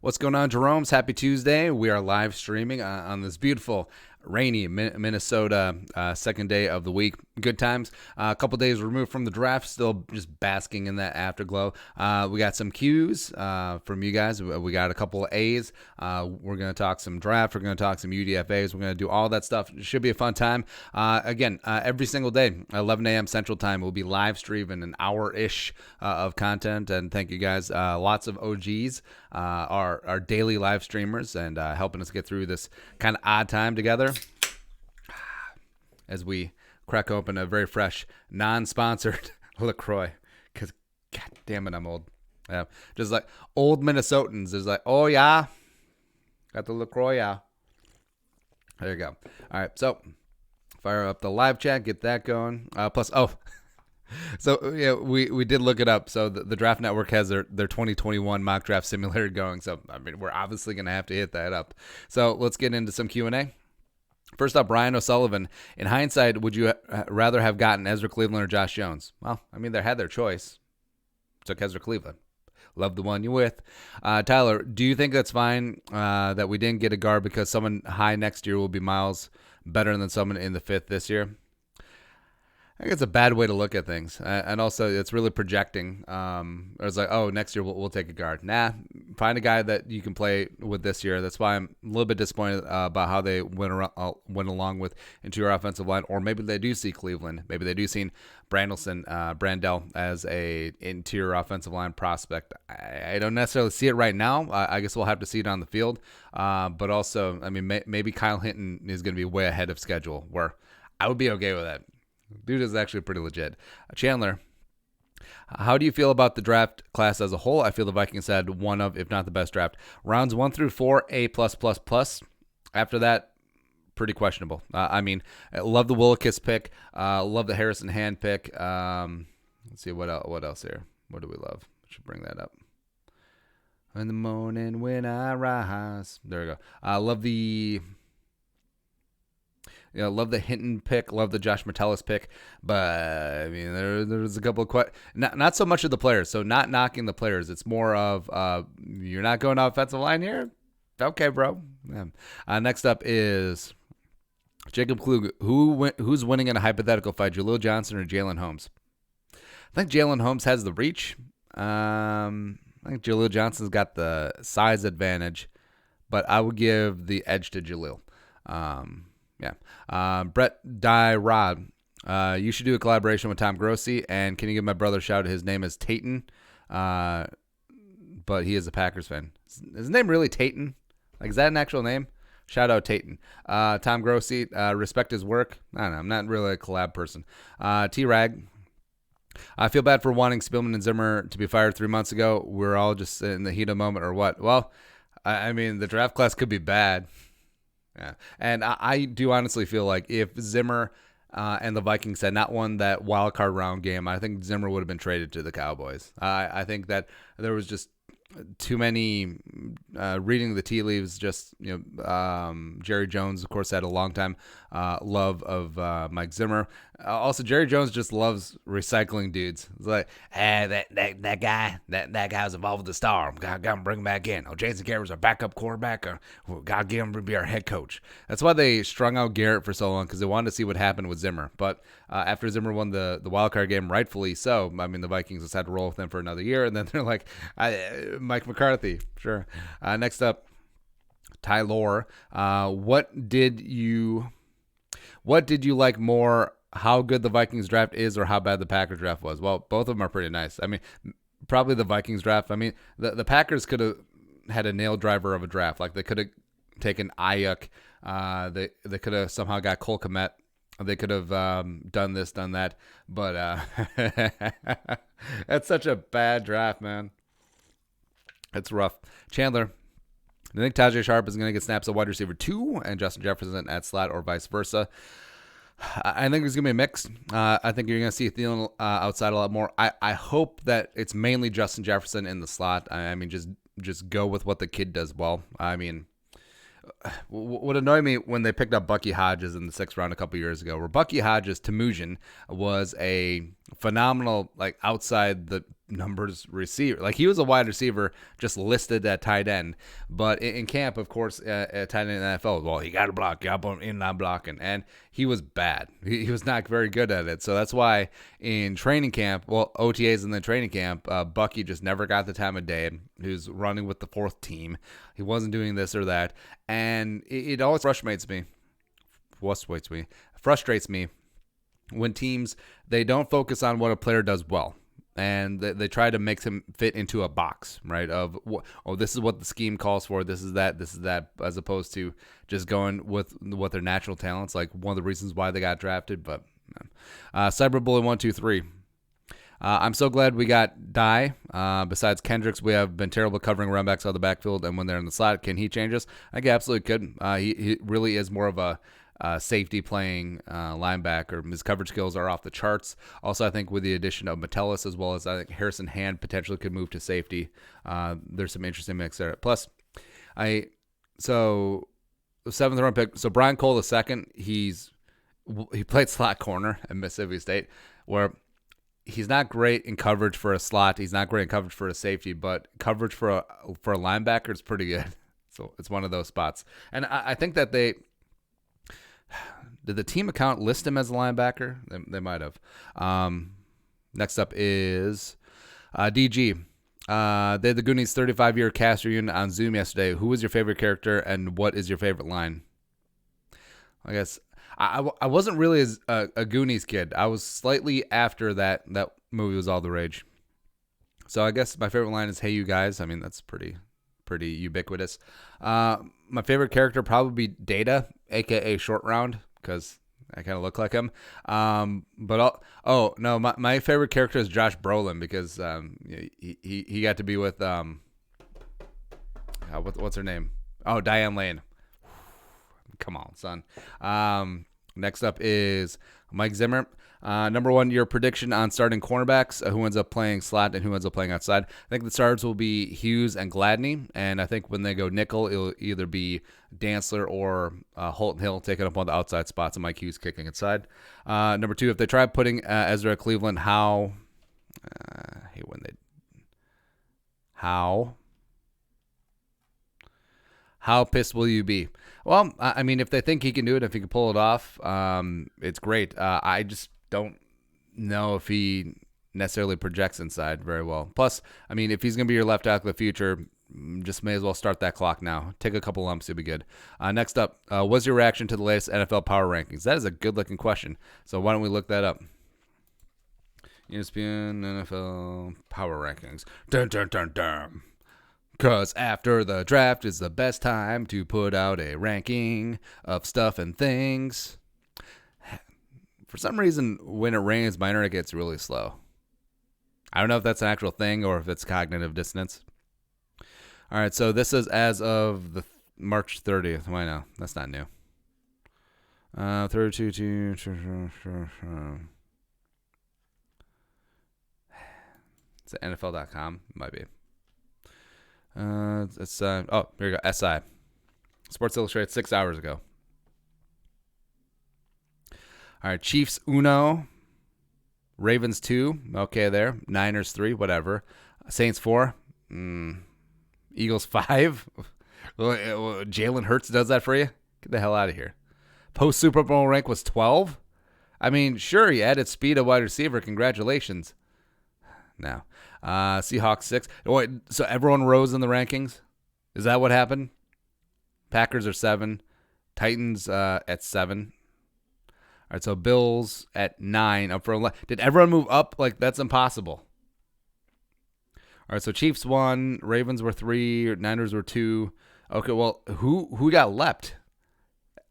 What's going on, Jeromes? Happy Tuesday. We are live streaming on this beautiful, rainy Minnesota second day of the week. Good times. A couple days removed from the draft, still just basking in that afterglow. We got some Qs from you guys. We got a couple of As. We're going to talk some draft. We're going to talk some UDFAs. We're going to do all that stuff. It should be a fun time. Again, every single day, 11 a.m. Central Time, we'll be live streaming an hour-ish of content. And thank you guys. Lots of OGs. Our daily live streamers and helping us get through this kind of odd time together as we crack open a very fresh, non-sponsored LaCroix. Because, god damn it, I'm old. Yeah, just like old Minnesotans is like, oh yeah, got the LaCroix, yeah. There you go. All right, so fire up the live chat, get that going. So yeah, we did look it up. So the Draft Network has their 2021 mock draft simulator going. So I mean, we're obviously gonna have to hit that up. So let's get into some Q&A. First up, Ryan O'Sullivan. In hindsight, would you rather have gotten Ezra Cleveland or Josh Jones? Well, I mean, they had their choice. Took Ezra Cleveland. Love the one you with. Tyler, do you think that's fine that we didn't get a guard because someone high next year will be miles better than someone in the fifth this year? I think it's a bad way to look at things. And also, it's really projecting. It's like, oh, next year we'll take a guard. Nah, find a guy that you can play with this year. That's why I'm a little bit disappointed about how they went along with interior offensive line. Or maybe they do see Cleveland. Maybe they do see Brandell as a interior offensive line prospect. I don't necessarily see it right now. I guess we'll have to see it on the field. But also, I mean, maybe Kyle Hinton is going to be way ahead of schedule, where I would be okay with that. Dude is actually pretty legit. Chandler, how do you feel about the draft class as a whole? I feel the Vikings had one of, if not the best draft. Rounds 1 through 4, A+++. After that, pretty questionable. I mean, I love the Willekes pick. Love the Harrison Hand pick. Let's see, what else here? What do we love? Should bring that up. In the morning when I rise. There we go. Love the... love the Hinton pick, love the Josh Metellus pick, but I mean, there's a couple of not so much of the players. So not knocking the players. It's more of you're not going offensive line here. Okay, bro. Yeah. Next up is Jacob Klug. Who's winning in a hypothetical fight, Jaleel Johnson or Jalen Holmes? I think Jalen Holmes has the reach. I think Jaleel Johnson's got the size advantage, but I would give the edge to Jaleel. Yeah. Brett Dye Rod. You should do a collaboration with Tom Grossi. And can you give my brother a shout out? His name is Tayton. But he is a Packers fan. Is his name really Tayton? Like, is that an actual name? Shout out Tayton. Tom Grossi. Respect his work. I don't know. I'm not really a collab person. T-Rag. I feel bad for wanting Spielman and Zimmer to be fired 3 months ago. We're all just in the heat of the moment or what? Well, I mean, the draft class could be bad. Yeah, and I do honestly feel like if Zimmer and the Vikings had not won that wild card round game, I think Zimmer would have been traded to the Cowboys. I think that there was just too many reading the tea leaves. Just Jerry Jones, of course, had a long time love of Mike Zimmer. Also, Jerry Jones just loves recycling dudes. It's like, hey, that guy was involved with the star. Gotta bring him back in. Oh, Jason Garrett's our backup quarterback. Gotta get him to be our head coach. That's why they strung out Garrett for so long, because they wanted to see what happened with Zimmer. But after Zimmer won the wild card game, rightfully so. I mean, the Vikings just had to roll with him for another year, and then they're like, Mike McCarthy, sure. Next up, Tyler. What did you like more? How good the Vikings draft is, or how bad the Packers draft was? Well, both of them are pretty nice. I mean, probably the Vikings draft. I mean, the Packers could have had a nail driver of a draft. Like, they could have taken Ayuk. They could have somehow got Cole Kmet. They could have done this, done that. But that's such a bad draft, man. It's rough. Chandler, I think Tajay Sharp is going to get snaps at wide receiver 2 and Justin Jefferson at slot, or vice versa. I think there's going to be a mix. I think you're going to see Thielen outside a lot more. I hope that it's mainly Justin Jefferson in the slot. I mean, just go with what the kid does well. I mean, what annoyed me when they picked up Bucky Hodges in the 6th round a couple years ago, where Bucky Hodges, Temujin, was a phenomenal, like, outside the numbers receiver. Like, he was a wide receiver just listed at tight end. But in camp, of course, at tight end in the NFL, well, he got to block, got in not blocking. And he was bad. He was not very good at it. So that's why in training camp, well, OTAs in the training camp, Bucky just never got the time of day. He was running with the fourth team. He wasn't doing this or that. And it always frustrates me when teams, they don't focus on what a player does well. And they try to make him fit into a box, right? Of, oh, this is what the scheme calls for. This is that, as opposed to just going with what their natural talents. Like, one of the reasons why they got drafted. But Cyberbully123. I'm so glad we got Dye. Besides Kendricks, we have been terrible covering run backs out of the backfield, and when they're in the slot, can he change us? I think he absolutely could. He really is more of a safety playing linebacker. His coverage skills are off the charts. Also, I think with the addition of Metellus, as well as I think Harrison Hand potentially could move to safety. There's some interesting mix there. Plus, so the 7th round pick. So Brian Cole, the second, he played slot corner at Mississippi State, where he's not great in coverage for a slot. He's not great in coverage for a safety, but coverage for a linebacker is pretty good. So it's one of those spots. And I think that did the team account list him as a linebacker? They might have. Next up is DG. They had the Goonies 35-year cast reunion on Zoom yesterday. Who was your favorite character, and what is your favorite line? I guess I wasn't really a Goonies kid. I was slightly after that movie was all the rage. So I guess my favorite line is, "Hey, you guys." I mean, that's pretty ubiquitous. My favorite character probably be Data, a.k.a. Short Round, because I kind of look like him. But my favorite character is Josh Brolin, because he got to be with what's her name? Oh, Diane Lane. Come on, son. Next up is Mike Zimmer. Number one, your prediction on starting cornerbacks, who ends up playing slot and who ends up playing outside. I think the starters will be Hughes and Gladney, and I think when they go nickel, it'll either be Dantzler or Holton Hill taking up one of the outside spots and Mike Hughes kicking inside. Number two, if they try putting Ezra at Cleveland, how pissed will you be? Well, I mean, if they think he can do it, if he can pull it off, it's great. I just don't know if he necessarily projects inside very well. Plus, I mean, if he's going to be your left tackle of the future, just may as well start that clock now. Take a couple lumps, you'll be good. Next up, what's your reaction to the latest NFL power rankings? That is a good-looking question. So why don't we look that up? ESPN NFL power rankings. Dun, dun, dun, dun. Because after the draft is the best time to put out a ranking of stuff and things. For some reason, when it rains, my internet gets really slow. I don't know if that's an actual thing or if it's cognitive dissonance. All right, so this is as of the March 30th. Why no? That's not new. 32. It's at NFL.com. Might be. Here we go. SI. Sports Illustrated 6 hours ago. All right, Chiefs 1, Ravens 2. Okay, there. Niners 3. Whatever. Saints 4. Eagles 5. Jalen Hurts does that for you? Get the hell out of here. Post Super Bowl rank was 12. I mean, sure, he added speed at wide receiver. Congratulations. No. Seahawks 6. Wait, so everyone rose in the rankings? Is that what happened? Packers are 7. Titans at 7. All right, so Bills at 9. Up for 11. Did everyone move up? Like, that's impossible. All right, so Chiefs 1. Ravens were 3. Niners were 2. Okay, well, who got leapt?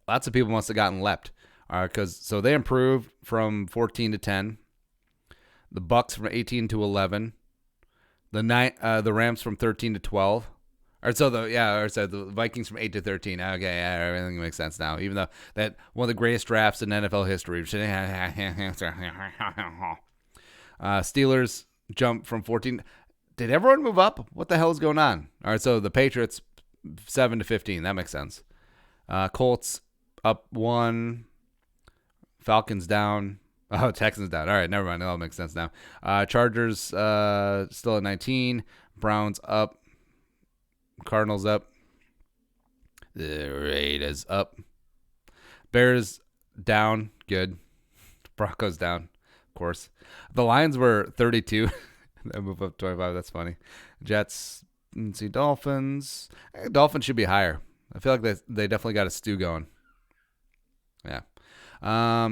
Lots of people must have gotten leapt. All right, so they improved from 14 to 10. The Bucks from 18 to 11. The Rams from 13 to 12. Or so the Vikings from 8 to 13. Okay, everything makes sense now. Even though that one of the greatest drafts in NFL history. Steelers jumped from 14. Did everyone move up? What the hell is going on? All right, so the Patriots 7 to 15. That makes sense. Colts up 1. Falcons down. Oh, Texans down. All right, never mind. It all makes sense now. Chargers still at 19. Browns up. Cardinals up. The Raiders up. Bears down. Good. Broncos down, of course. The Lions were 32. They move up 25. That's funny. Jets. Let's see. Dolphins. Dolphins should be higher. I feel like they definitely got a stew going. Yeah. I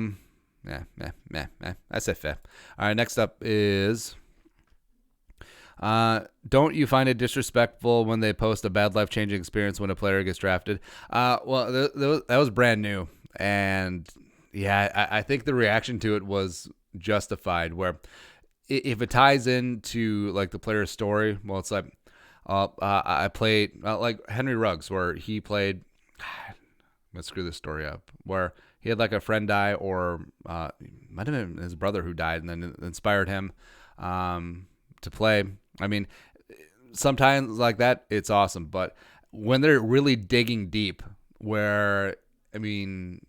say fair. All right, next up is don't you find it disrespectful when they post a bad life-changing experience when a player gets drafted? Well, that was brand new. And, yeah, I think the reaction to it was justified, where if it ties into, like, the player's story, well, it's like, I played, like Henry Ruggs, where he played, I'm going to screw this story up, where he had like a friend die, or might have been his brother who died, and then it inspired him to play. I mean, sometimes like that, it's awesome. But when they're really digging deep, where, I mean,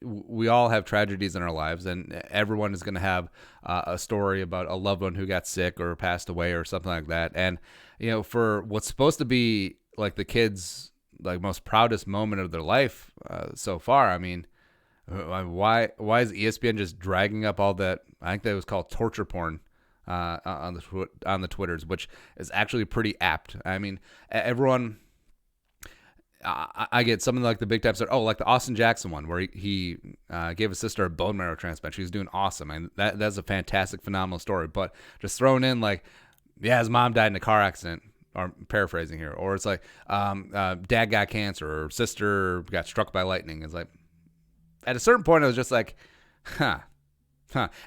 we all have tragedies in our lives, and everyone is going to have a story about a loved one who got sick or passed away or something like that. And, you know, for what's supposed to be like the kids' like most proudest moment of their life so far, I mean, why is ESPN just dragging up all that? I think that was called torture porn on the Twitters, which is actually pretty apt. I mean, everyone. I get something like the big time stuff. Oh, like the Austin Jackson one, where he gave his sister a bone marrow transplant. She was doing awesome, and that's a fantastic, phenomenal story. But just thrown in like, yeah, his mom died in a car accident. Or paraphrasing here, or it's like dad got cancer, or sister got struck by lightning. It's like, at a certain point, I was just like, huh.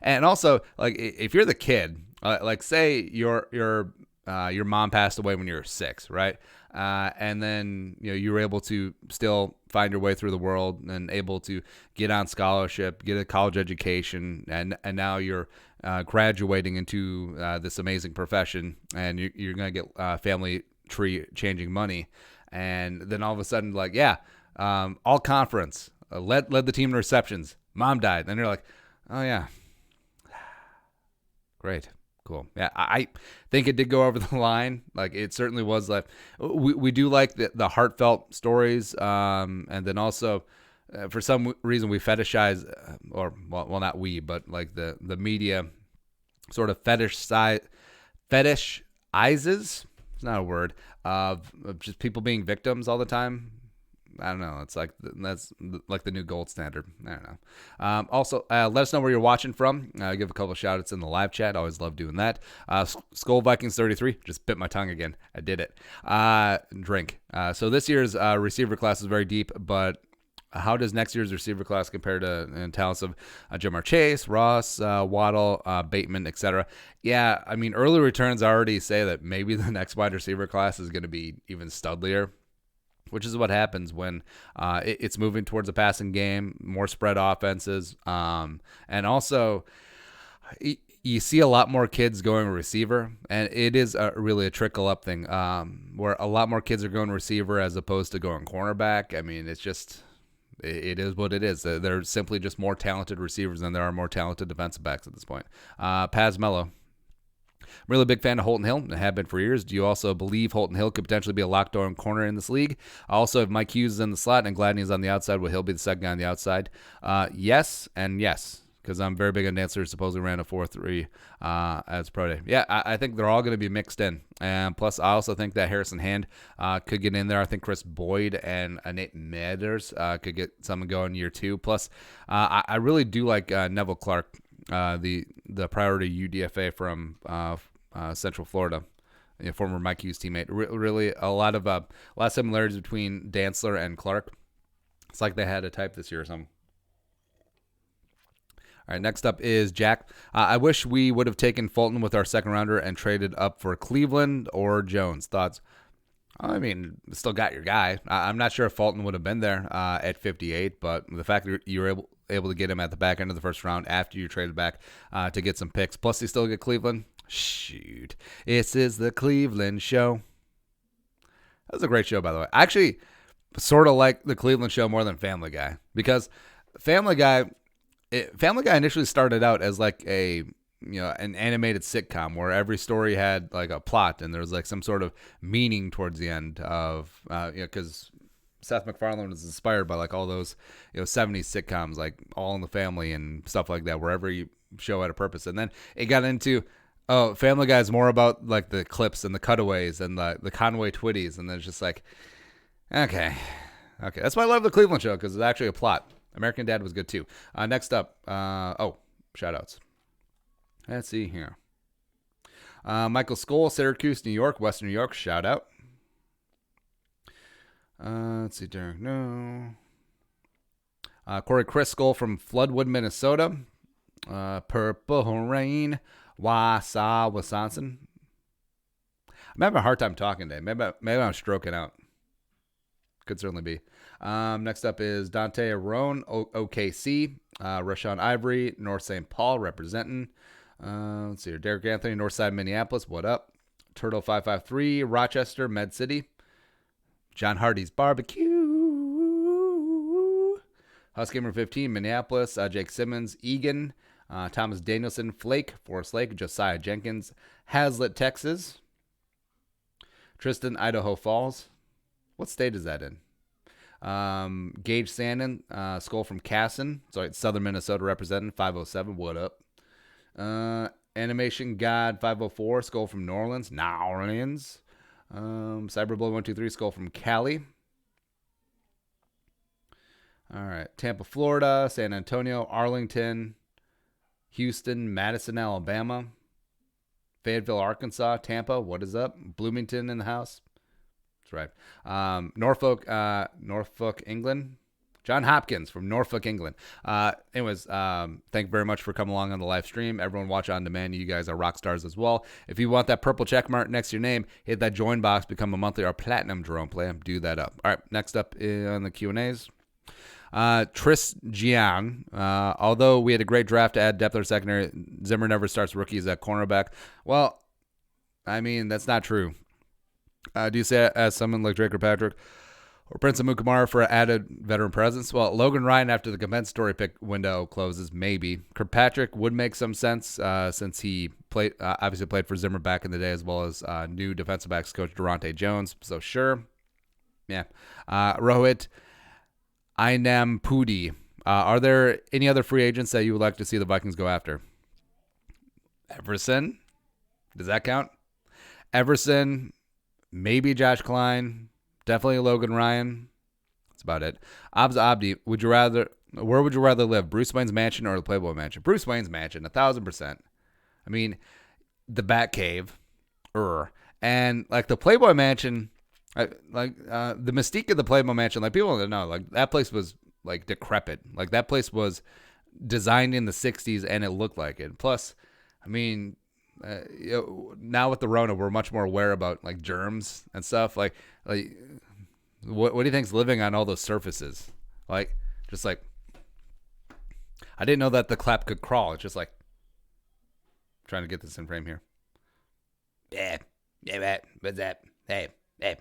And also, like, if you're the kid, like, say your mom passed away when you were 6, right? And then, you know, you were able to still find your way through the world and able to get on scholarship, get a college education, and now you're graduating into this amazing profession, and you're going to get family tree changing money. And then all of a sudden, like, yeah, all conference, led the team in receptions. Mom died. And you're like, oh, yeah. Great. Cool. Yeah, I think it did go over the line. Like, it certainly was. Like, we do like the heartfelt stories. And then also, for some reason, we fetishize, or, well, not we, but like the media sort of fetishizes, it's not a word, of just people being victims all the time. I don't know. It's like, that's like the new gold standard. I don't know. Also, let us know where you're watching from. Give a couple of shout outs in the live chat. Always love doing that. Skull Vikings 33. Just bit my tongue again. I did it. Drink. So this year's receiver class is very deep, but how does next year's receiver class compare to talents of Jamar Chase, Ross, Waddle, Bateman, etc.? Yeah, I mean, early returns already say that maybe the next wide receiver class is going to be even studlier, which is what happens when it's moving towards a passing game, more spread offenses. And also, you see a lot more kids going receiver, and it is really a trickle-up thing, where a lot more kids are going receiver as opposed to going cornerback. I mean, it's just, it is what it is. They're simply just more talented receivers than there are more talented defensive backs at this point. Paz Mello. I'm really a big fan of Holton Hill, and have been for years. Do you also believe Holton Hill could potentially be a lockdown corner in this league? I also have Mike Hughes in the slot and Gladney is on the outside. Will Hill be the second guy on the outside? Yes and yes, because I'm very big on Dancer. Supposedly ran a 4.3 as pro day. Yeah, I think they're all going to be mixed in. And plus, I also think that Harrison Hand could get in there. I think Chris Boyd and Nate Mathers could get something going year 2. Plus, I really do like Neville Clark, the priority UDFA from Central Florida, former Mike Hughes teammate. Really, a lot of similarities between Dantzler and Clark. It's like they had a type this year or something. All right, next up is Jack. I wish we would have taken Fulton with our second rounder and traded up for Cleveland or Jones. Thoughts? I mean, still got your guy. I'm not sure if Fulton would have been there at 58, but the fact that you were able to get him at the back end of the first round after you traded back to get some picks, plus you still get Cleveland. Shoot, this is the Cleveland show. That was a great show, by the way. I actually sort of like the Cleveland show more than Family Guy, because Family Guy, Family Guy initially started out as like an animated sitcom where every story had like a plot and there was like some sort of meaning towards the end of because Seth MacFarlane was inspired by like all those 70s sitcoms like All in the Family and stuff like that, where every show had a purpose. And then it got into Family Guy is more about like the clips and the cutaways and the Conway Twitties, and then it's just like okay. That's why I love the Cleveland Show, because it's actually a plot. American Dad was good too. Next up, shoutouts. Let's see here. Michael Skoll, Syracuse, New York, Western New York, shout out. Let's see, Derek, no. Corey Chris Skoll from Floodwood, Minnesota. Purple Rain, Wisconsin. I'm having a hard time talking today. Maybe I'm stroking out. Could certainly be. Next up is Dante Arone, OKC. Rashawn Ivory, North St. Paul, representing. Let's see here. Derek Anthony, Northside, Minneapolis. What up? Turtle 553, Rochester, Med City. John Hardy's Barbecue. Husgamer 15, Minneapolis. Jake Simmons, Egan. Thomas Danielson, Flake, Forest Lake. Josiah Jenkins, Hazlitt, Texas. Tristan, Idaho Falls. What state is that in? Gage Sandin, Skull from Casson. Sorry, Southern Minnesota representing. 507, what up? Animation God 504, Skull from New Orleans. Cyberblood 123, Skull from Cali. All right, Tampa, Florida, San Antonio, Arlington, Houston, Madison, Alabama, Fayetteville, Arkansas, Tampa. What is up? Bloomington in the house. That's right. Norfolk, England. John Hopkins from Norfolk, England. Anyways, thank you very much for coming along on the live stream. Everyone watch on demand. You guys are rock stars as well. If you want that purple check mark next to your name, hit that join box, become a monthly or platinum Jerome player. Do that up. All right, next up on the Q&As. Tris Gian. Although we had a great draft to add depth or secondary, Zimmer never starts rookies at cornerback. Well, I mean, that's not true. Do you say as someone like Drake or Patrick or Prince Amukamara for added veteran presence? Well, Logan Ryan after the compensatory pick window closes, maybe. Kirkpatrick would make some sense since he obviously played for Zimmer back in the day, as well as new defensive backs coach Durante Jones. So sure, yeah. Rohit Ainam Pudi. Are there any other free agents that you would like to see the Vikings go after? Everson, does that count? Everson. Maybe Josh Klein, definitely Logan Ryan. That's about it. Abs Abdi, where would you rather live? Bruce Wayne's mansion or the Playboy mansion? Bruce Wayne's mansion, 1,000%. I mean, the Batcave, and like the Playboy mansion, the mystique of the Playboy mansion. Like people don't know, like that place was like decrepit. Like that place was designed in the '60s, and it looked like it. Plus, I mean. Now with the Rona, we're much more aware about like germs and stuff. Like what do you think's living on all those surfaces? Like, just like, I didn't know that the clap could crawl. It's just like trying to get this in frame here. Yeah, what's that? Hey. It'd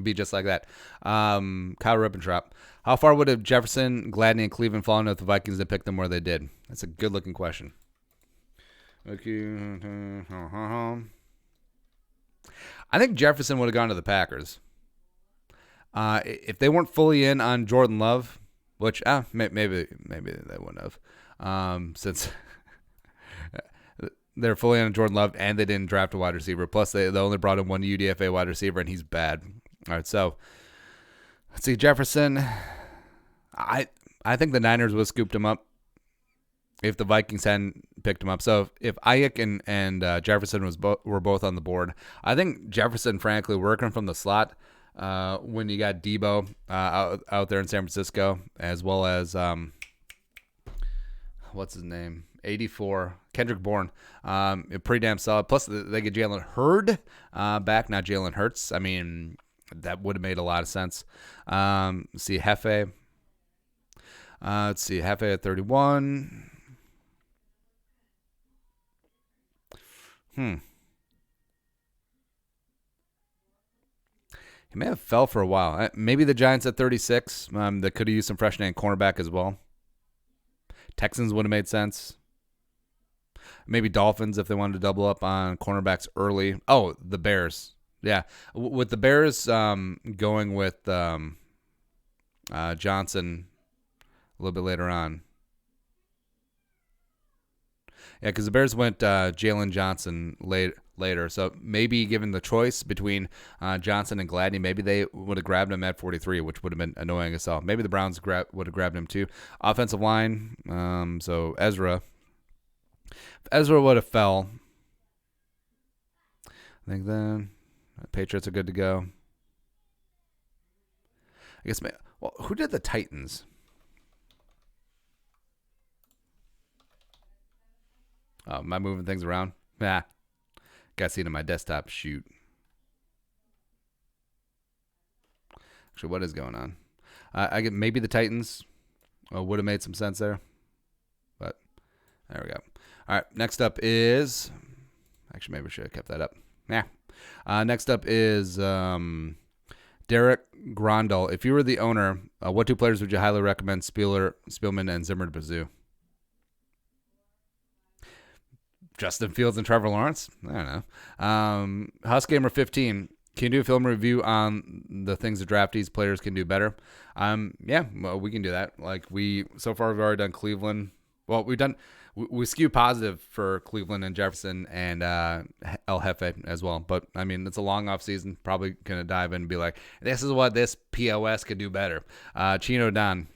be just like that. Kyle Rippentrop. How far would have Jefferson, Gladney, and Cleveland fallen if the Vikings had picked them where they did? That's a good looking question. Okay. I think Jefferson would have gone to the Packers. If they weren't fully in on Jordan Love, which maybe they wouldn't have, since they're fully in on Jordan Love and they didn't draft a wide receiver. Plus, they only brought in one UDFA wide receiver, and he's bad. All right, so let's see, Jefferson. I think the Niners would have scooped him up if the Vikings hadn't picked him up. So if Ayuk and Jefferson were both on the board, I think Jefferson, frankly, working from the slot when you got Debo out there in San Francisco, as well as what's his name, 84, Kendrick Bourne, pretty damn solid. Plus they get Jalen Hurd back, not Jalen Hurts. I mean, that would have made a lot of sense. See Hefe. Let's see Hefe at 31. He may have fell for a while. Maybe the Giants at 36. They could have used some fresh name cornerback as well. Texans would have made sense. Maybe Dolphins if they wanted to double up on cornerbacks early. Oh, the Bears. Yeah. With the Bears going with Johnson a little bit later on. Yeah, because the Bears went Jalen Johnson later. So maybe given the choice between Johnson and Gladney, maybe they would have grabbed him at 43, which would have been annoying as hell. Maybe the Browns would have grabbed him too. Offensive line, so Ezra. If Ezra would have fell, I think then the Patriots are good to go. I guess, well, who did the Titans? Oh, am I moving things around? Nah. Got to see it on my desktop. Shoot. Actually, what is going on? I get maybe the Titans would have made some sense there. But there we go. All right. Next up is. Actually, maybe I should have kept that up. Yeah. Next up is Derek Grondal. If you were the owner, what 2 players would you highly recommend Spielman, and Zimmer to pursue? Justin Fields and Trevor Lawrence? I don't know. HouseGamer15. Can you do a film review on the things the draftees players can do better? Yeah, well, we can do that. Like so far we've already done Cleveland. Well, we skew positive for Cleveland and Jefferson and El Jefe as well. But I mean, it's a long off season. Probably gonna dive in and be like, this is what this POS could do better. Chino Don.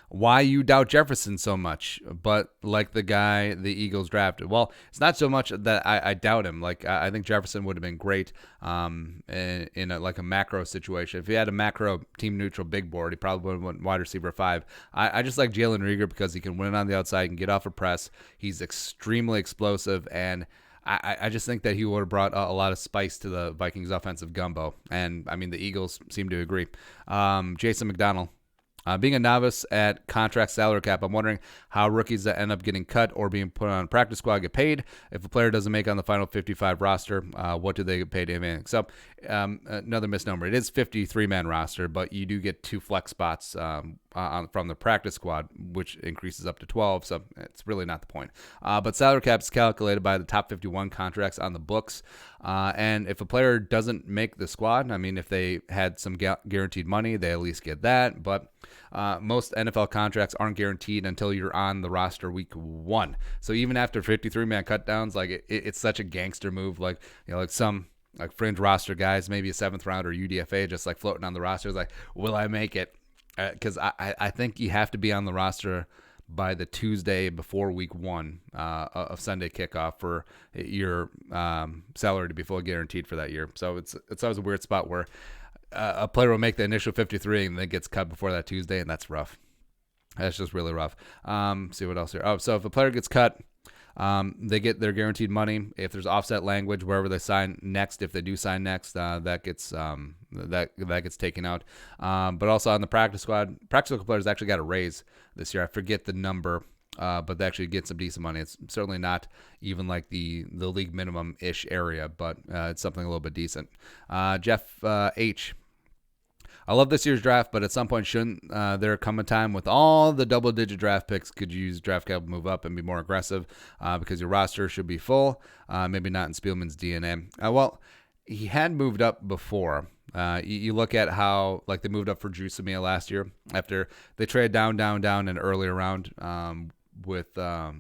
Why you doubt Jefferson so much, but like the guy the Eagles drafted? Well, it's not so much that I doubt him. Like I think Jefferson would have been great in a macro situation. If he had a macro team neutral big board, he probably would have went wide receiver 5. I just like Jalen Reagor because he can win on the outside and get off a press. He's extremely explosive, and I just think that he would have brought a lot of spice to the Vikings offensive gumbo. And I mean, the Eagles seem to agree. Jason McDonald. Being a novice at contract salary cap, I'm wondering how rookies that end up getting cut or being put on a practice squad get paid. If a player doesn't make on the final 55 roster, what do they get paid? So another misnomer. It is 53-man roster, but you do get 2 flex spots from the practice squad, which increases up to 12. So it's really not the point. But salary cap is calculated by the top 51 contracts on the books. And if a player doesn't make the squad, I mean, if they had some guaranteed money, they at least get that. But most NFL contracts aren't guaranteed until you're on the roster week 1. So even after 53-man cutdowns, like it's such a gangster move. Like, you know, like some like fringe roster guys, maybe a 7th round or UDFA, just like floating on the roster. Is like, will I make it? Because I think you have to be on the roster by the Tuesday before week 1 of Sunday kickoff for your salary to be fully guaranteed for that year. So it's always a weird spot where a player will make the initial 53 and then gets cut before that Tuesday, and that's rough. That's just really rough. See what else here. Oh, so if a player gets cut, they get their guaranteed money. If there's offset language wherever they sign next, if they do sign next, that gets taken out. But also on the practice squad, practice players actually got a raise this year. I forget the number, but they actually get some decent money. It's certainly not even like the league minimum ish area, but it's something a little bit decent. Jeff H. I love this year's draft, but at some point, shouldn't there come a time with all the double-digit draft picks, could you use draft capital, move up and be more aggressive because your roster should be full, maybe not in Spielman's DNA. Well, he had moved up before. You look at how like they moved up for Drew Samia last year after they traded down an earlier round with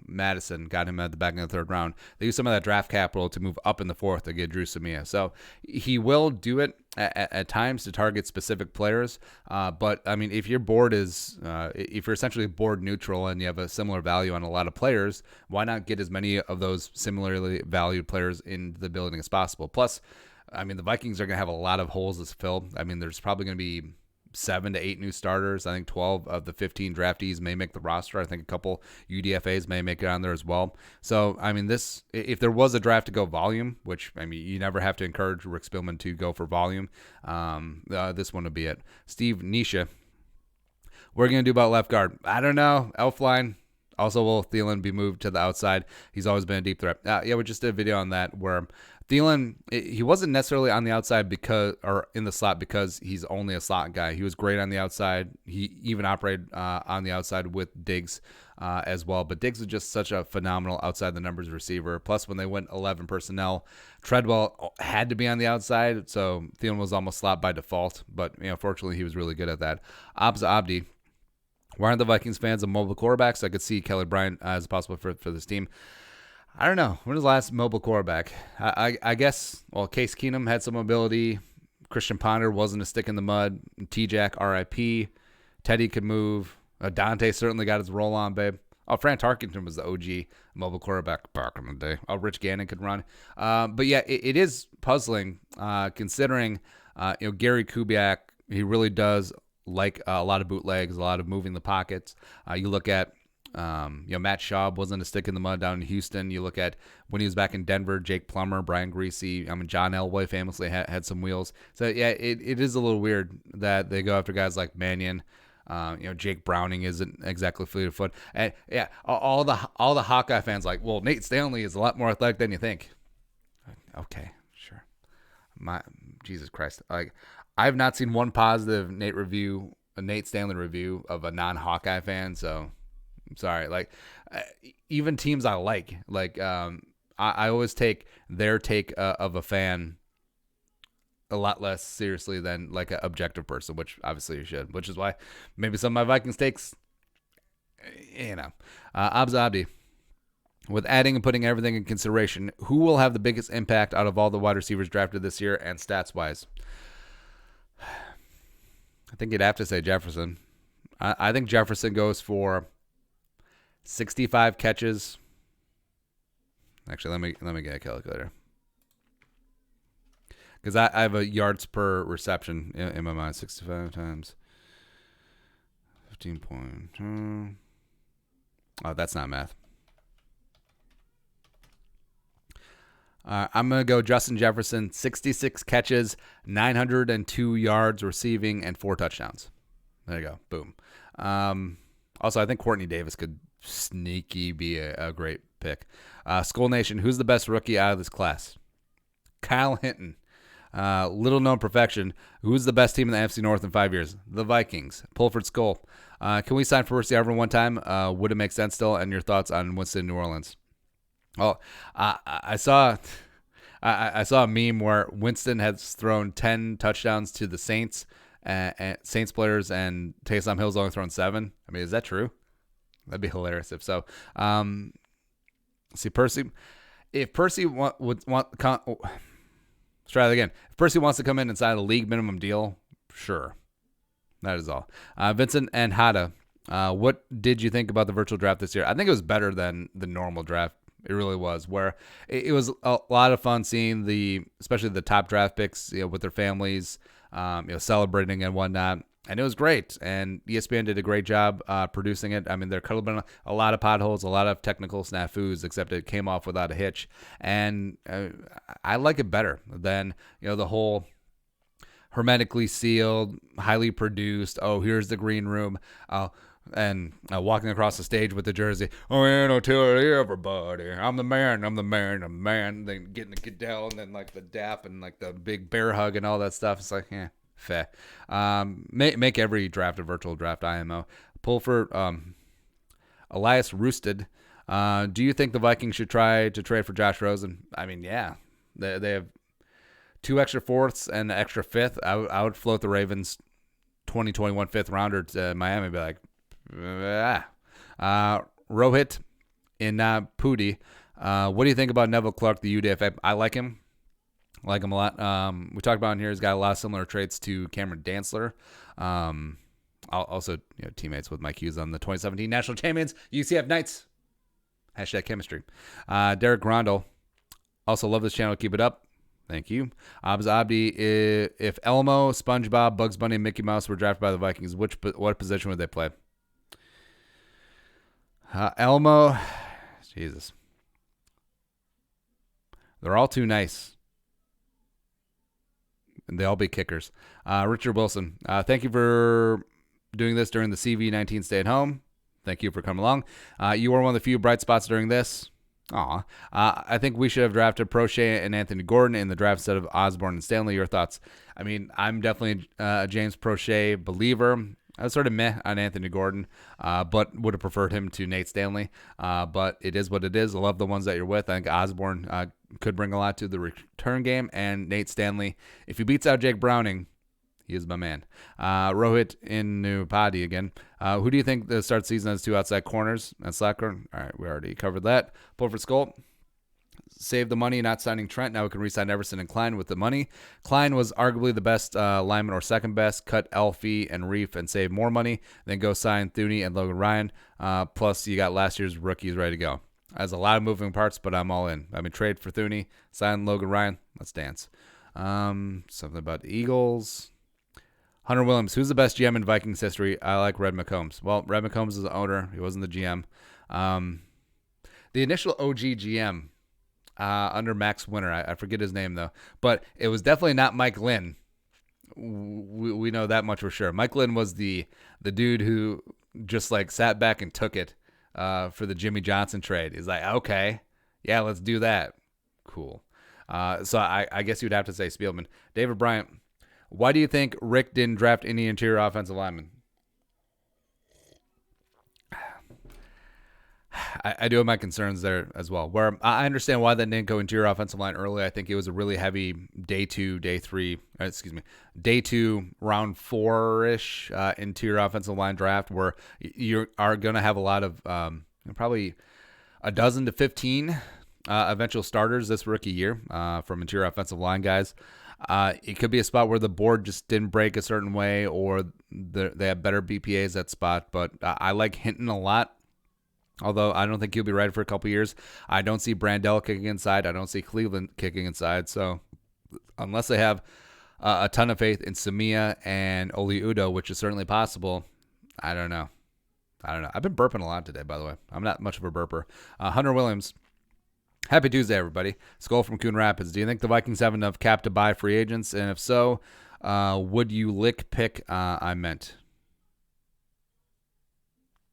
Madison, got him at the back in the 3rd round. They used some of that draft capital to move up in the 4th to get Drew Samia. So he will do it at times to target specific players. But I mean, if your board is, if you're essentially board neutral and you have a similar value on a lot of players, why not get as many of those similarly valued players in the building as possible? Plus, I mean, the Vikings are going to have a lot of holes to fill. I mean, there's probably going to be 7 to 8 new starters. I think 12 of the 15 draftees may make the roster. I think a couple UDFAs may make it on there as well. So, I mean, if there was a draft to go volume, which, I mean, you never have to encourage Rick Spielman to go for volume, this one would be it. Steve Nisha, what are you going to do about left guard? I don't know. Elfline. Also, will Thielen be moved to the outside? He's always been a deep threat. Yeah, we just did a video on that where Thielen, he wasn't necessarily on the outside or in the slot because he's only a slot guy. He was great on the outside. He even operated on the outside with Diggs as well. But Diggs is just such a phenomenal outside the numbers receiver. Plus, when they went 11 personnel, Treadwell had to be on the outside, so Thielen was almost slot by default. But fortunately, he was really good at that. Abdi. Why aren't the Vikings fans of mobile quarterbacks? I could see Kelly Bryant as possible for this team. I don't know. When was the last mobile quarterback? I guess, Case Keenum had some mobility. Christian Ponder wasn't a stick in the mud. T-Jack, R.I.P. Teddy could move. Dante certainly got his roll on, babe. Fran Tarkenton was the OG mobile quarterback back in the day. Rich Gannon could run. But yeah, it is puzzling considering, Gary Kubiak, he really does like a lot of bootlegs, a lot of moving the pockets. You look at, Matt Schaub wasn't a stick in the mud down in Houston. You look at when he was back in Denver, Jake Plummer, Brian Greasy. John Elway famously had some wheels. So yeah, it is a little weird that they go after guys like Mannion. Jake Browning isn't exactly fleet of foot. And yeah, all the Hawkeye fans like, well, Nate Stanley is a lot more athletic than you think. Okay, sure. Jesus Christ. I've not seen one positive Nate Stanley review of a non-Hawkeye fan, so I'm sorry. Even teams I like, I always take their take of a fan a lot less seriously than like an objective person, which obviously you should, which is why maybe some of my Vikings takes, Abdi. With adding and putting everything in consideration, who will have the biggest impact out of all the wide receivers drafted this year and stats-wise? I think you'd have to say Jefferson. I think Jefferson goes for 65 catches. Actually, let me get a calculator. Because I have a yards per reception in my mind. 65 times 15.2. Oh, that's not math. I'm going to go Justin Jefferson, 66 catches, 902 yards receiving, and 4 touchdowns. There you go. Boom. Also, I think Courtney Davis could sneaky be a great pick. Skull Nation, who's the best rookie out of this class? Kyle Hinton. Little known perfection. Who's the best team in the NFC North in 5 years? The Vikings. Pulford Skull. Can we sign for Percy Harvin one time? Would it make sense still? And your thoughts on Winston, New Orleans? Oh, I saw a meme where Winston has thrown 10 touchdowns to the Saints, and Saints players, and Taysom Hill's only thrown 7. I mean, is that true? That'd be hilarious if so. See, Percy, if Percy would want, let's try that again. If Percy wants to come in and sign a league minimum deal, sure. That is all. Vincent and Hada, what did you think about the virtual draft this year? I think it was better than the normal draft. It really was, where it was a lot of fun seeing especially the top draft picks, with their families, celebrating and whatnot. And it was great. And ESPN did a great job producing it. I mean, there could have been a lot of potholes, a lot of technical snafus, except it came off without a hitch. And I like it better than, the whole hermetically sealed, highly produced, here's the green room. And walking across the stage with the jersey, no, tell everybody, I'm the man. Then getting the Goodell, and then like the dap and like the big bear hug and all that stuff. It's like, fair. Make every draft a virtual draft IMO. Pulford, Elias Roosted. Do you think the Vikings should try to trade for Josh Rosen? I mean, yeah, they have 2 extra fourths and an extra fifth. I would float the Ravens 2021 fifth rounder to Miami and be like, Rohit in Pudi. What do you think about Neville Clark, the UDFA? I like him. I like him a lot. We talked about him here. He's got a lot of similar traits to Cameron Dantzler. Also, teammates with Mike Hughes on the 2017 National Champions, UCF Knights. # chemistry. Derek Grondel. Also love this channel. Keep it up. Thank you. Abdi, if Elmo, SpongeBob, Bugs Bunny, and Mickey Mouse were drafted by the Vikings, what position would they play? Elmo, Jesus. They're all too nice. And they all be kickers. Richard Wilson, thank you for doing this during the CV-19 stay at home. Thank you for coming along. You were one of the few bright spots during this. I think we should have drafted Prochet and Anthony Gordon in the draft instead of Osborne and Stanley. Your thoughts? I mean, I'm definitely a James Prochet believer. I was sort of meh on Anthony Gordon, but would have preferred him to Nate Stanley. But it is what it is. I love the ones that you're with. I think Osborne could bring a lot to the return game, and Nate Stanley, if he beats out Jake Browning, he is my man. Rohit Inupati again. Who do you think the start season has 2 outside corners and slacker? All right, we already covered that. Pull for Skull. Save the money not signing Trent. Now we can re-sign Everson and Klein with the money. Klein was arguably the best lineman or second best. Cut Elfie and Reef and save more money. Then go sign Thuney and Logan Ryan. Plus, you got last year's rookies ready to go. Has a lot of moving parts, but I'm all in. I mean, trade for Thuney, sign Logan Ryan. Let's dance. Something about the Eagles. Hunter Williams, who's the best GM in Vikings history? I like Red McCombs. Well, Red McCombs is the owner. He wasn't the GM. The initial OG GM under Max Winter, I forget his name though, but it was definitely not Mike Lynn. We know that much for sure. Mike Lynn was the dude who just like sat back and took it for the Jimmy Johnson trade. He's like, okay, yeah, let's do that. Cool. So I guess you'd have to say Spielman. David Bryant, why do you think Rick didn't draft any interior offensive linemen? I do have my concerns there as well. Where I understand why they didn't go interior offensive line early. I think it was a really heavy day 2, round 4-ish interior offensive line draft where you are going to have a lot of probably a dozen to 15 eventual starters this rookie year from interior offensive line guys. It could be a spot where the board just didn't break a certain way or they have better BPAs at that spot. But I like Hinton a lot. Although I don't think he'll be ready for a couple years. I don't see Brandell kicking inside. I don't see Cleveland kicking inside. So unless they have a ton of faith in Samia and Oli Udo, which is certainly possible, I don't know. I've been burping a lot today, by the way. I'm not much of a burper. Hunter Williams. Happy Tuesday, everybody. Skull from Coon Rapids. Do you think the Vikings have enough cap to buy free agents? And if so, would you lick pick I meant?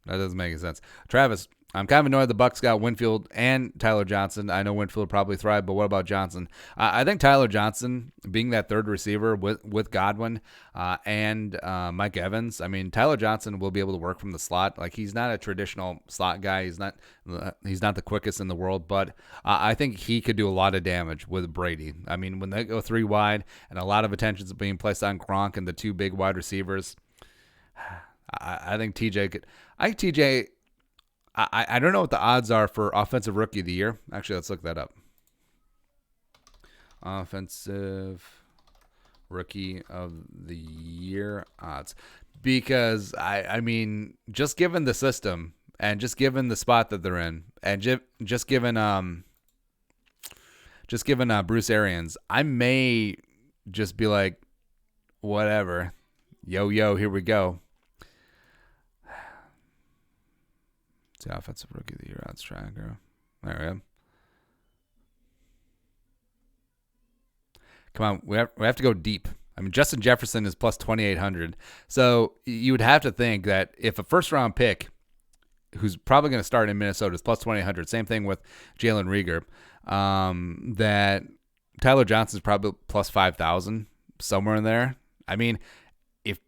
That doesn't make any sense. Travis, I'm kind of annoyed the Bucs got Winfield and Tyler Johnson. I know Winfield would probably thrive, but what about Johnson? I think Tyler Johnson, being that third receiver with Godwin and Mike Evans, I mean, Tyler Johnson will be able to work from the slot. Like, he's not a traditional slot guy. He's not the quickest in the world, but I think he could do a lot of damage with Brady. I mean, when they go 3 wide and a lot of attention is being placed on Gronk and the 2 big wide receivers, I think TJ could. I don't know what the odds are for offensive rookie of the year. Actually, let's look that up. Offensive rookie of the year odds, because I mean, just given the system and just given the spot that they're in, and just given Bruce Arians, I may just be like, whatever, yo, here we go. The offensive rookie of the year odds tracker. There we go. Come on, we have to go deep. I mean, Justin Jefferson is plus 2,800. So you would have to think that if a first round pick, who's probably going to start in Minnesota, is plus 2,800. Same thing with Jalen Reagor. That Tyler Johnson's probably plus 5,000, somewhere in there. I mean, if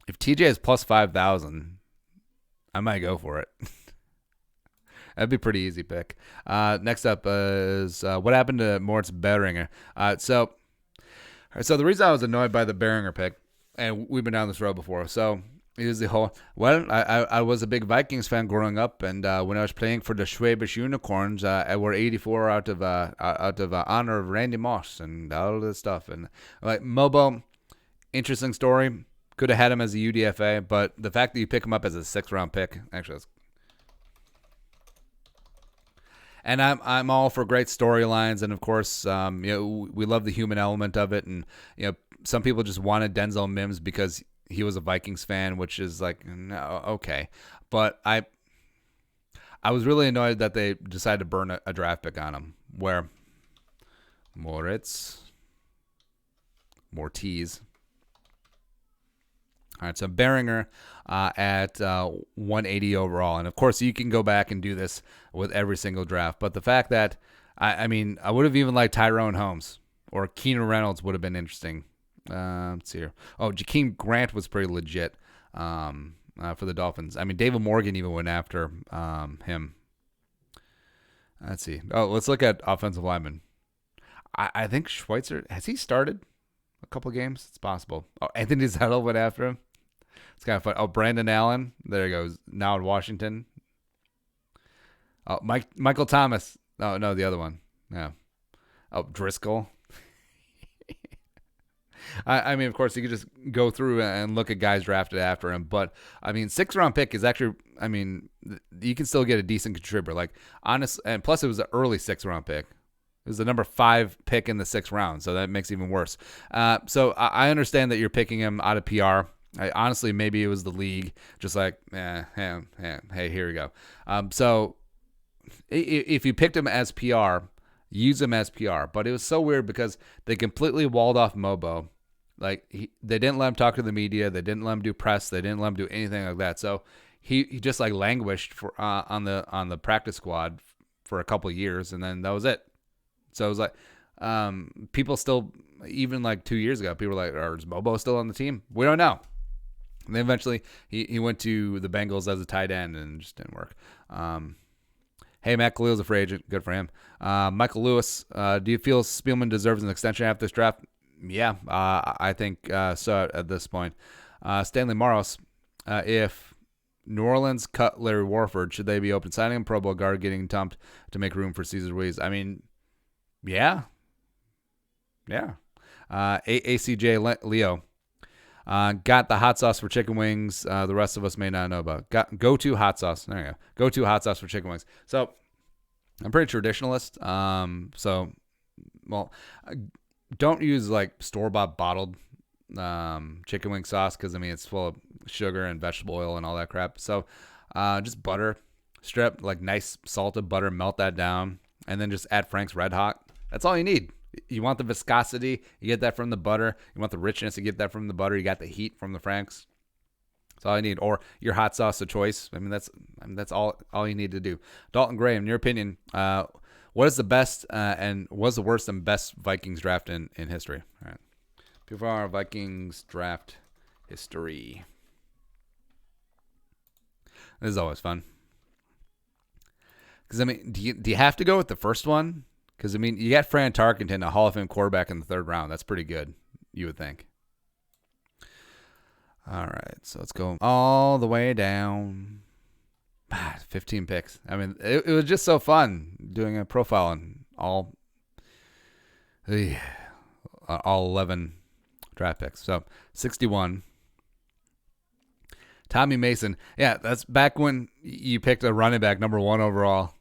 TJ is plus 5,000, I might go for it. That'd be a pretty easy pick. Next up is what happened to Moritz Beringer. So the reason I was annoyed by the Beringer pick, and we've been down this road before, so is the whole, I was a big Vikings fan growing up, and when I was playing for the Schwäbisch Unicorns, I wore 84 out of honor of Randy Moss and all this stuff. And like MoBo, interesting story. Could have had him as a UDFA, but the fact that you pick him up as a 6th round pick, actually, that's. And I'm all for great storylines, and of course, we love the human element of it. And some people just wanted Denzel Mims because he was a Vikings fan, which is like, no, okay. But I was really annoyed that they decided to burn a draft pick on him. Where Mortiz. All right, so Beringer at 180 overall. And, of course, you can go back and do this with every single draft. But the fact that, I would have even liked Tyrone Holmes or Keenan Reynolds would have been interesting. Let's see here. Oh, Jakeem Grant was pretty legit. for the Dolphins. I mean, David Morgan even went after him. Let's see. Oh, let's look at offensive linemen. I think Schweitzer, has he started a couple games? It's possible. Oh, Anthony Zettel went after him. It's kind of fun. Oh, Brandon Allen. There he goes. Now in Washington. Oh, Michael Thomas. Oh, no, the other one. Yeah. Oh, Driscoll. I mean, of course, you could just go through and look at guys drafted after him. But, I mean, 6th-round pick is actually, I mean, you can still get a decent contributor. Like, honest, and plus it was an early 6th-round pick. It was the number 5 pick in the 6th round, so that makes it even worse. So I understand that you're picking him out of PR. Honestly, maybe it was the league, just like, hey, here we go. So if you picked him as PR, use him as PR. But it was so weird because they completely walled off MoBo. Like, they didn't let him talk to the media. They didn't let him do press. They didn't let him do anything like that. So he just like languished for on the practice squad for a couple of years, and then that was it. So it was like, people still, even like 2 years ago, people were like, is MoBo still on the team? We don't know. And then eventually he went to the Bengals as a tight end and it just didn't work. Hey, Matt Khalil's a free agent. Good for him. Michael Lewis, do you feel Spielman deserves an extension after this draft? Yeah, I think so at this point. Stanley Maros, if New Orleans cut Larry Warford, should they be open signing him? Pro Bowl guard getting dumped to make room for Cesar Ruiz. I mean, yeah. ACJ Leo, got the hot sauce for chicken wings. The rest of us may not know about. Go-to hot sauce. There you go. Go-to hot sauce for chicken wings. So I'm pretty traditionalist. Don't use like store-bought bottled chicken wing sauce because, I mean, it's full of sugar and vegetable oil and all that crap. So just butter, strip, like nice salted butter, melt that down, and then just add Frank's Red Hot. That's all you need. You want the viscosity, you get that from the butter. You want the richness, you get that from the butter. You got the heat from the Frank's. That's all you need. Or your hot sauce of choice. I mean, that's all you need to do. Dalton Gray, in your opinion, what is the best and was the worst and best Vikings draft in history? All right. Before our Vikings draft history. This is always fun. Because, I mean, do you have to go with the first one? Because, I mean, you got Fran Tarkenton, a Hall of Fame quarterback in the 3rd round. That's pretty good, you would think. All right, so let's go all the way down. 15 picks. I mean, it was just so fun doing a profile on all 11 draft picks. So 61. Tommy Mason. Yeah, that's back when you picked a running back number 1 overall.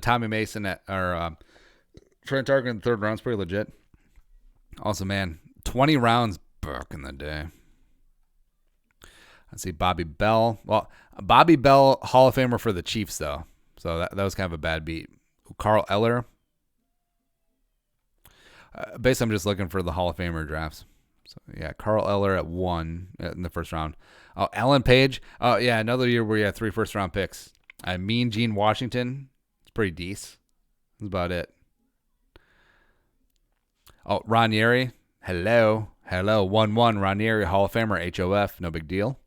Tommy Mason or Trent Tarkin in the 3rd round is pretty legit. Also, man, 20 rounds back in the day. Let's see, Bobby Bell. Well, Bobby Bell, Hall of Famer for the Chiefs, though. So that was kind of a bad beat. Carl Eller. Basically, I'm just looking for the Hall of Famer drafts. So, yeah, Carl Eller at 1 in the 1st round. Oh, Alan Page. Oh, yeah, another year where you had 3 first-round picks. Mean Gene Washington. It's pretty decent. That's about it. Oh, Ranieri. Hello. 1-1. Ranieri, Hall of Famer, HOF. No big deal.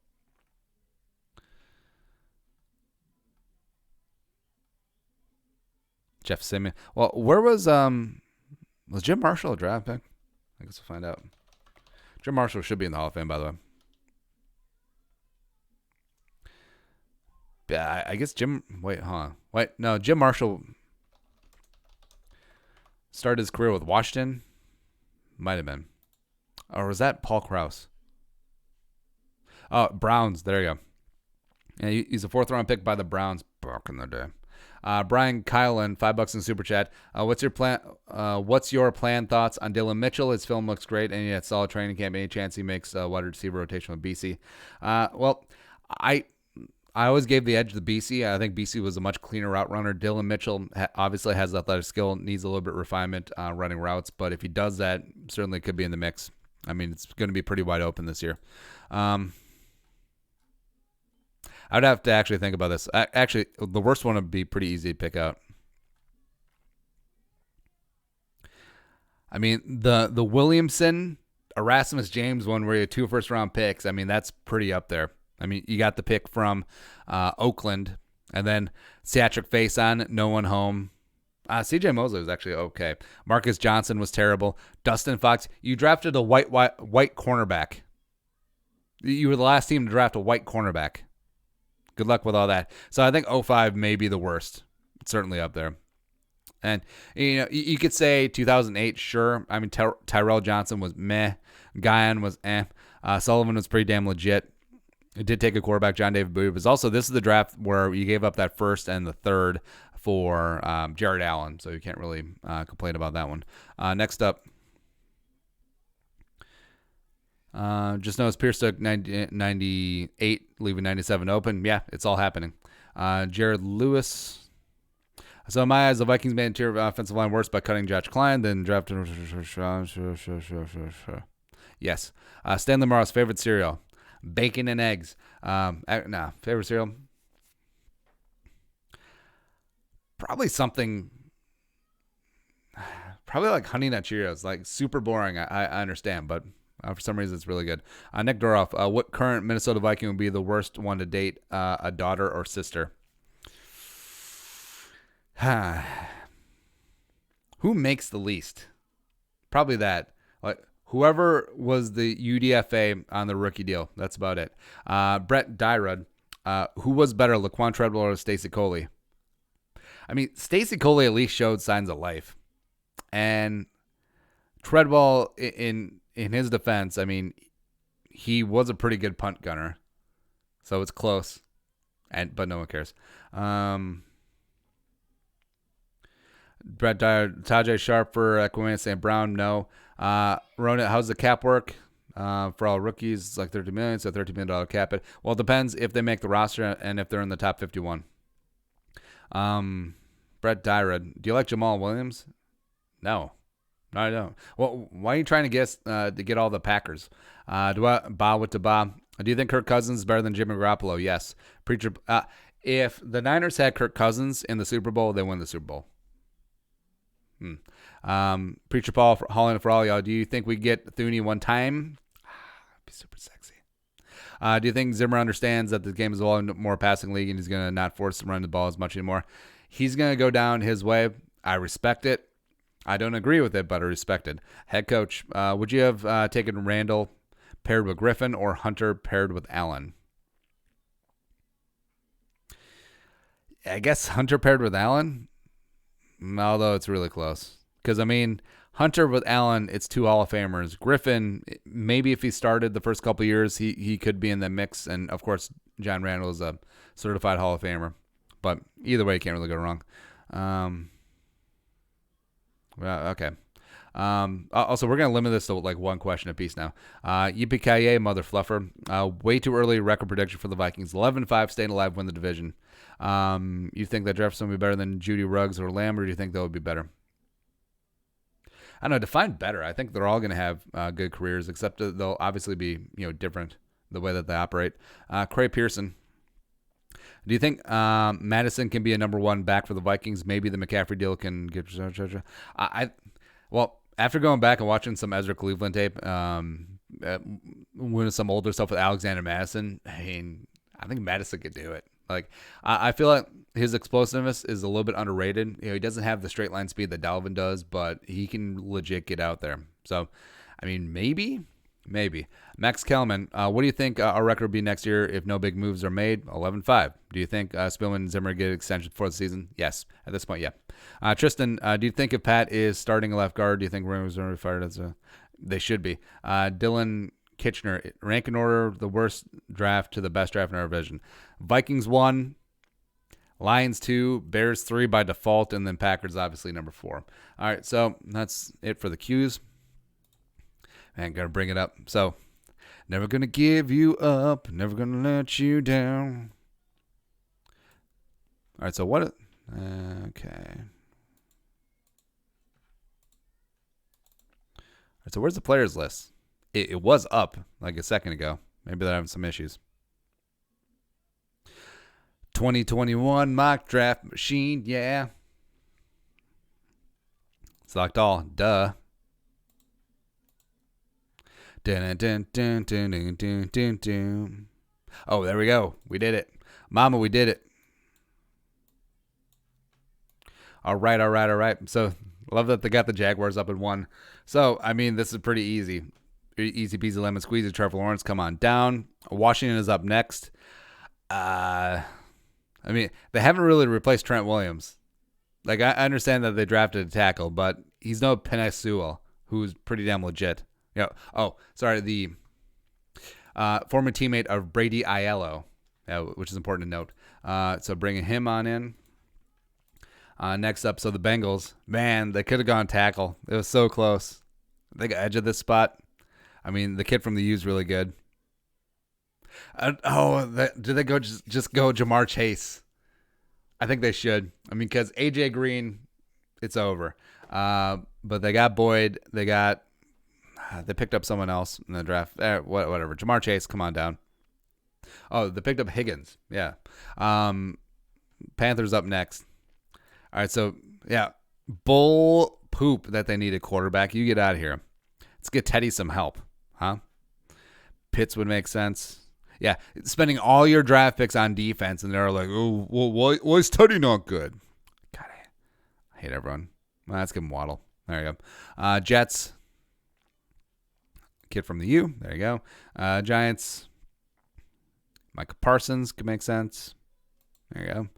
Jeff Simeon. Well, where was Jim Marshall a draft pick? I guess we'll find out. Jim Marshall should be in the Hall of Fame, by the way. Yeah, I guess Jim. No, Jim Marshall started his career with Washington. Might have been. Or was that Paul Krause? Oh, Browns. There you go. Yeah, he's a 4th-round pick by the Browns back in the day. Brian Kylan, $5 in super chat. What's your plan? What's your plan? Thoughts on Dylan Mitchell? His film looks great, and he had solid training camp. Any chance he makes wide receiver rotation with BC? Well, I always gave the edge to BC. I think BC was a much cleaner route runner. Dylan Mitchell obviously has athletic skill, needs a little bit of refinement running routes, but if he does that, certainly could be in the mix. I mean, it's going to be pretty wide open this year. I would have to actually think about this. Actually, the worst one would be pretty easy to pick out. I mean, the Williamson, Erasmus James one where you had 2 first-round picks, I mean, that's pretty up there. I mean, you got the pick from Oakland, and then Theatric Face on, no one home. C.J. Mosley was actually okay. Marcus Johnson was terrible. Dustin Fox, you drafted a white cornerback. You were the last team to draft a white cornerback. Good luck with all that. So I think 05 may be the worst. It's certainly up there. And, you know, you could say 2008, sure. I mean, Tyrell Johnson was meh. Guyon was eh. Sullivan was pretty damn legit. It did take a quarterback, John David Booth. But also, this is the draft where you gave up that first and the third for Jared Allen. So you can't really complain about that one. Next up. Just notice Pierce took 98, leaving 97 open. Yeah, it's all happening. Jared Lewis. So in my eyes, the Vikings made interior offensive line worse by cutting Josh Klein, then drafted. Yes. Stanley Morrow's favorite cereal, bacon and eggs. Favorite cereal. Probably something. Probably like Honey Nut Cheerios, like super boring. I understand, but for some reason it's really good. Nick Doroff, what current Minnesota Viking would be the worst one to date, a daughter or sister? Who makes the least? Probably that. Like whoever was the UDFA on the rookie deal. That's about it. Brett Dyrud. Who was better, Laquan Treadwell or Stacey Coley? I mean, Stacey Coley at least showed signs of life, and Treadwell, in his defense, I mean, he was a pretty good punt gunner, so it's close, but no one cares. Brett Dyer, Tajay Sharp for Aquaman St. Brown, no. Rona, how's the cap work? For all rookies, it's like $30 million, so $13 million cap it. Well, it depends if they make the roster and if they're in the top 51. Brett Dyrud, do you like Jamal Williams? No, I don't. Well, why are you trying to get all the Packers? Do you think Kirk Cousins is better than Jimmy Garoppolo? Yes. Preacher, if the Niners had Kirk Cousins in the Super Bowl, they win the Super Bowl. Preacher Paul Holland for all y'all. Do you think we get Thuney one time? Be super sexy. Do you think Zimmer understands that the game is a lot more passing league and he's going to not force to run the ball as much anymore? He's going to go down his way. I respect it. I don't agree with it, but I respect it. Head coach, would you have taken Randall paired with Griffin or Hunter paired with Allen? I guess Hunter paired with Allen, although it's really close. Because, I mean, Hunter with Allen, it's two Hall of Famers. Griffin, maybe if he started the first couple of years, he could be in the mix. And, of course, John Randall is a certified Hall of Famer. But either way, you can't really go wrong. Okay. Also, we're going to limit this to like one question apiece now. Yippee-ki-yay, mother fluffer. Way too early record prediction for the Vikings. 11-5, staying alive, win the division. You think that Jefferson will be better than Judy Ruggs or Lamb, or do you think that would be better? I don't know. Define better. I think they're all going to have good careers, except they'll obviously be different the way that they operate. Craig Pearson. Do you think Madison can be a number one back for the Vikings? Maybe the McCaffrey deal can get. Well, after going back and watching some Ezra Cleveland tape, winning some older stuff with Alexander Madison, I mean, I think Madison could do it. Like, I feel like his explosiveness is a little bit underrated. He doesn't have the straight line speed that Dalvin does, but he can legit get out there. So, I mean, maybe. Max Kellerman, what do you think our record will be next year if no big moves are made? 11-5. Do you think Spillman and Zimmer get extension for the season? Yes. At this point, yeah. Tristan, do you think if Pat is starting a left guard, do you think Rams are fired as they should be? Dylan Kitchener, rank in order the worst draft to the best draft in our division. Vikings 1, Lions 2, Bears 3 by default, and then Packers obviously number 4. All right, so that's it for the Qs. Man, gotta bring it up. So, never gonna give you up, never gonna let you down. All right, so what? Okay. All right, so where's the players list? It was up like a second ago. Maybe they're having some issues. 2021 mock draft machine, yeah. Select all, duh. Dun, dun, dun, dun, dun, dun, dun, dun. Oh, there we go. We did it. Mama, we did it. All right. So, love that they got the Jaguars up in 1. So, I mean, this is pretty easy. Easy peasy lemon squeezy. Trevor Lawrence, come on down. Washington is up next. I mean, they haven't really replaced Trent Williams. Like, I understand that they drafted a tackle, but he's no Penei Sewell, who's pretty damn legit. The former teammate of Brady Aiello, which is important to note. So bringing him on in. Next up, so the Bengals. Man, they could have gone tackle. It was so close. They got edge of this spot. I mean, the kid from the U is really good. Do they just go Jamar Chase? I think they should. I mean, because AJ Green, it's over. But they got Boyd. They picked up someone else in the draft. Whatever. Jamar Chase, come on down. Oh, they picked up Higgins. Yeah. Panthers up next. All right, so, yeah. Bull poop that they need a quarterback. You get out of here. Let's get Teddy some help. Huh? Pitts would make sense. Yeah, spending all your draft picks on defense, and they're like, oh, well, why is Teddy not good? God, I hate everyone. Well, let's give him Waddle. There you go. Jets. Kid from the U. There you go. Giants. Micah Parsons could make sense. There you go.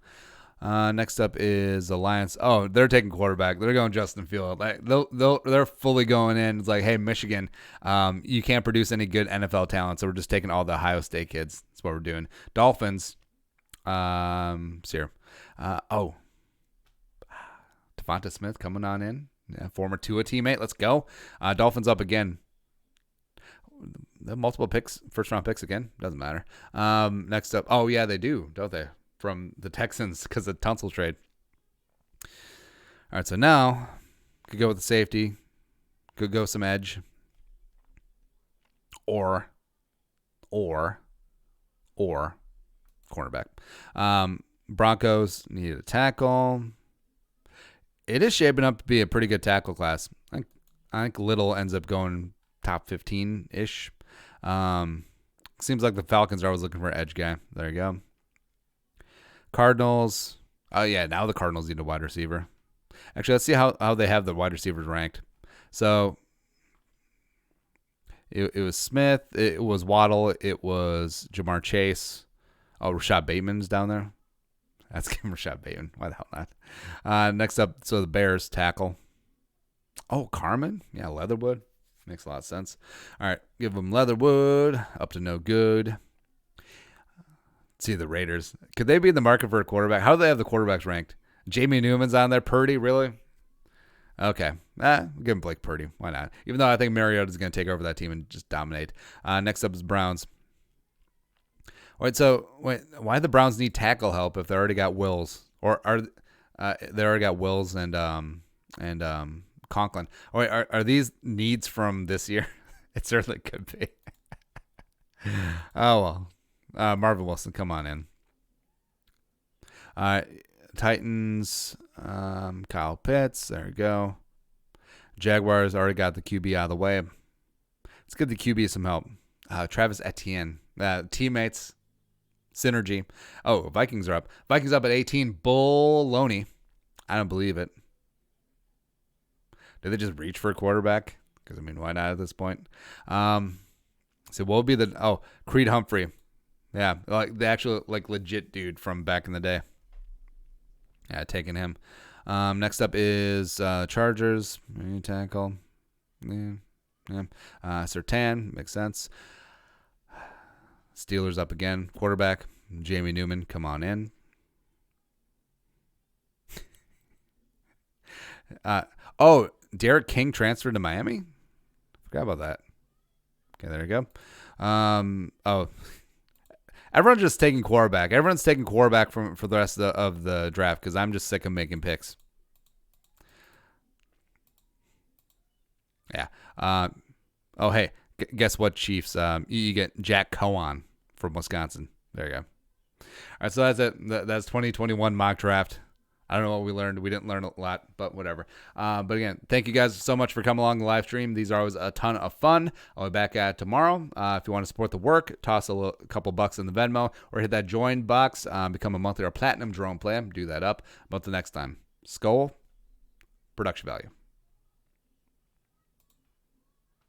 Next up is the Lions. Oh, they're taking quarterback. They're going Justin Fields. Like they're fully going in. It's like, hey, Michigan, you can't produce any good NFL talent, so we're just taking all the Ohio State kids. That's what we're doing. Dolphins. Here. Devonta Smith coming on in. Yeah, former Tua teammate. Let's go. Dolphins up again. They have multiple picks, first-round picks again. Doesn't matter. Next up. Oh, yeah, they do, don't they? From the Texans because of the Tunsil trade. All right, so now could go with the safety. Could go some edge. Or cornerback. Broncos needed a tackle. It is shaping up to be a pretty good tackle class. I think Little ends up going top 15-ish. Seems like the Falcons are always looking for an edge guy. There you go. Cardinals. Oh, yeah, now the Cardinals need a wide receiver. Actually, let's see how they have the wide receivers ranked. So it was Smith. It was Waddle. It was Jamar Chase. Oh, Rashad Bateman's down there. That's him, Rashad Bateman. Why the hell not? Next up, so the Bears tackle. Oh, Carmen? Yeah, Leatherwood. Makes a lot of sense. All right, give them Leatherwood. Up to no good. See the Raiders. Could they be in the market for a quarterback? How do they have the quarterbacks ranked? Jamie Newman's on there. Purdy, really? Okay. Give him Blake Purdy. Why not? Even though I think Mariota's going to take over that team and just dominate. Next up is Browns. Why do the Browns need tackle help if they already got Wills? Or they already got Wills and Conklin? Are these needs from this year? It certainly could be. Oh, well. Marvin Wilson, come on in. Titans, Kyle Pitts. There we go. Jaguars already got the QB out of the way. Let's give the QB some help. Travis Etienne. Teammates. Synergy. Oh, Vikings are up. Vikings up at 18. Bull-loney. I don't believe it. Did they just reach for a quarterback? Because, I mean, why not at this point? So what would be Creed Humphrey. Yeah, like the actual legit dude from back in the day. Yeah, taking him. Next up is Chargers. Tackle. Yeah. Surtain. Makes sense. Steelers up again. Quarterback. Jamie Newman. Come on in. Derek King transferred to Miami? Forgot about that. Okay, there you go. Everyone's just taking quarterback. Everyone's taking quarterback for the rest of the draft because I'm just sick of making picks. Yeah. Hey, guess what, Chiefs? You get Jack Cohen from Wisconsin. There you go. All right, so that's it. That's 2021 mock draft. I don't know what we learned. We didn't learn a lot, but whatever. But again, thank you guys so much for coming along the live stream. These are always a ton of fun. I'll be back at tomorrow. If you want to support the work, toss a couple bucks in the Venmo or hit that join box. Become a monthly or platinum Jerome player. Do that up. About the next time. Skull, production value.